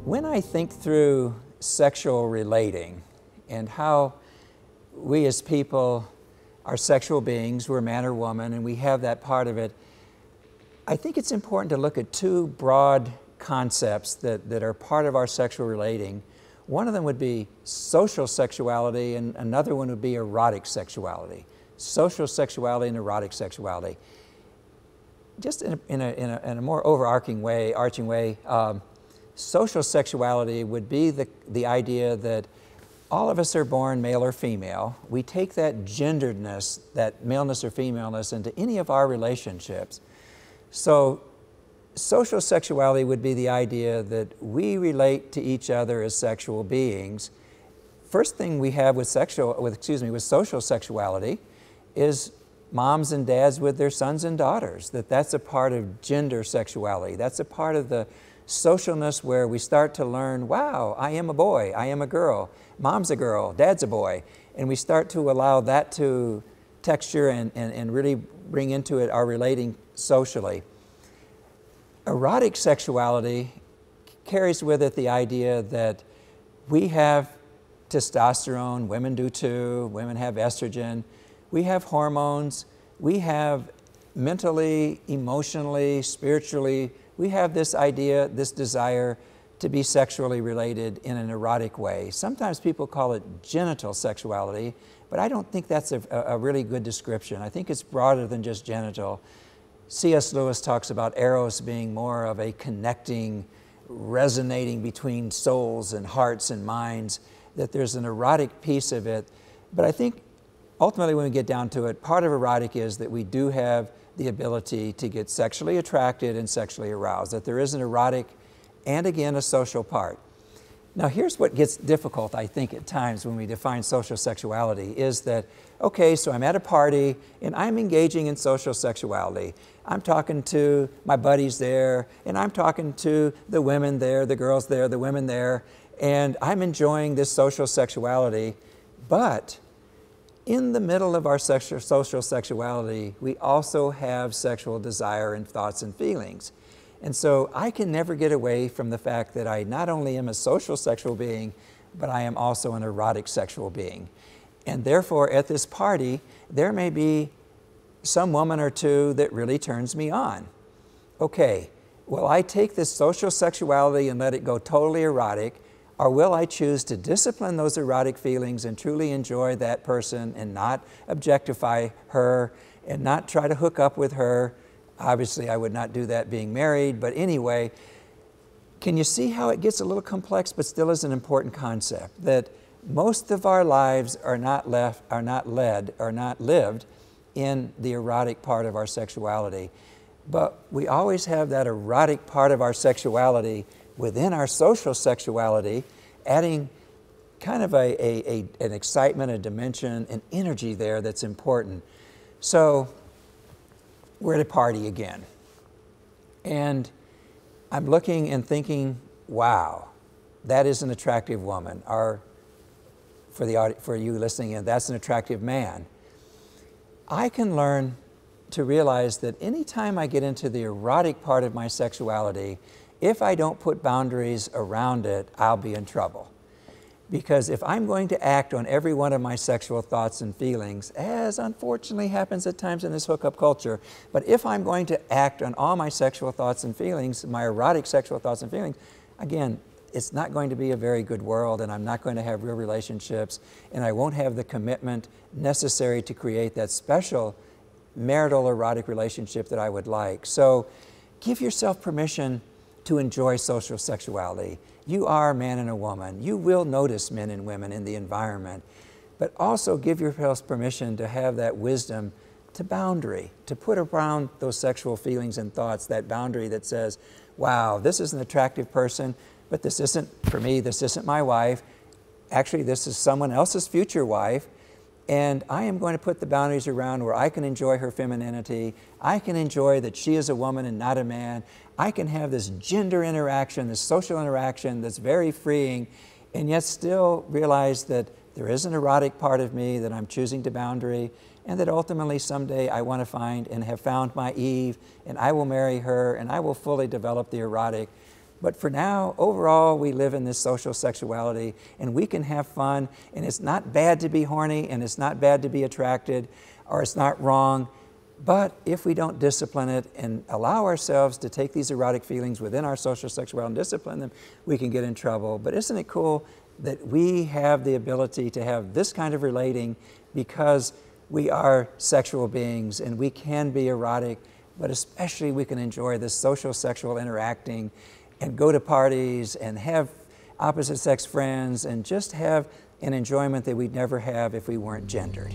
When I think through sexual relating and how we as people are sexual beings, we're man or woman, and we have that part of it, I think it's important to look at two broad concepts that are part of our sexual relating. One of them would be social sexuality, and another one would be erotic sexuality. Social sexuality and erotic sexuality. Just in a more overarching way, social sexuality would be the idea that all of us are born male or female. We take that genderedness, that maleness or femaleness, into any of our relationships. So social sexuality would be the idea that we relate to each other as sexual beings. First thing we have with social sexuality is moms and dads with their sons and daughters, that's a part of gender sexuality. That's a part of the socialness where we start to learn, wow, I am a boy, I am a girl, mom's a girl, dad's a boy, and we start to allow that to texture and really bring into it our relating socially. Erotic sexuality carries with it the idea that we have testosterone, women do too, women have estrogen, we have hormones, we have mentally, emotionally, spiritually, we have this idea, this desire to be sexually related in an erotic way. Sometimes people call it genital sexuality, but I don't think that's a really good description. I think it's broader than just genital. C.S. Lewis talks about eros being more of a connecting, resonating between souls and hearts and minds, that there's an erotic piece of it. But I think ultimately when we get down to it, part of erotic is that we do have the ability to get sexually attracted and sexually aroused, that there is an erotic and again a social part. Now here's what gets difficult, I think, at times when we define social sexuality is that, okay, so I'm at a party and I'm engaging in social sexuality. I'm talking to my buddies there, and I'm talking to the women there, the girls there, the women there, and I'm enjoying this social sexuality, but in the middle of our social sexuality, we also have sexual desire and thoughts and feelings. And so I can never get away from the fact that I not only am a social sexual being, but I am also an erotic sexual being. And therefore, at this party, there may be some woman or two that really turns me on. Okay, will I take this social sexuality and let it go totally erotic, or will I choose to discipline those erotic feelings and truly enjoy that person and not objectify her and not try to hook up with her? Obviously, I would not do that being married, but anyway, can you see how it gets a little complex but still is an important concept? That most of our lives are not lived in the erotic part of our sexuality. But we always have that erotic part of our sexuality within our social sexuality, adding kind of an excitement, a dimension, an energy there that's important. So we're at a party again, and I'm looking and thinking, wow, that is an attractive woman, or for you listening in, that's an attractive man. I can learn to realize that anytime I get into the erotic part of my sexuality, if I don't put boundaries around it, I'll be in trouble. Because if I'm going to act on every one of my sexual thoughts and feelings, as unfortunately happens at times in this hookup culture, but if I'm going to act on all my sexual thoughts and feelings, my erotic sexual thoughts and feelings, again, it's not going to be a very good world, and I'm not going to have real relationships, and I won't have the commitment necessary to create that special marital erotic relationship that I would like. So give yourself permission to enjoy social sexuality. You are a man and a woman. You will notice men and women in the environment, but also give yourself permission to have that wisdom to boundary, to put around those sexual feelings and thoughts, that boundary that says, wow, this is an attractive person, but this isn't for me, this isn't my wife. Actually, this is someone else's future wife, and I am going to put the boundaries around where I can enjoy her femininity. I can enjoy that she is a woman and not a man. I can have this gender interaction, this social interaction that's very freeing, and yet still realize that there is an erotic part of me that I'm choosing to boundary, and that ultimately someday I want to find and have found my Eve, and I will marry her, and I will fully develop the erotic. But for now, overall, we live in this social sexuality, and we can have fun, and it's not bad to be horny, and it's not bad to be attracted, or it's not wrong. But if we don't discipline it and allow ourselves to take these erotic feelings within our social sexuality and discipline them, we can get in trouble. But isn't it cool that we have the ability to have this kind of relating because we are sexual beings and we can be erotic, but especially we can enjoy this social sexual interacting and go to parties and have opposite sex friends and just have an enjoyment that we'd never have if we weren't gendered.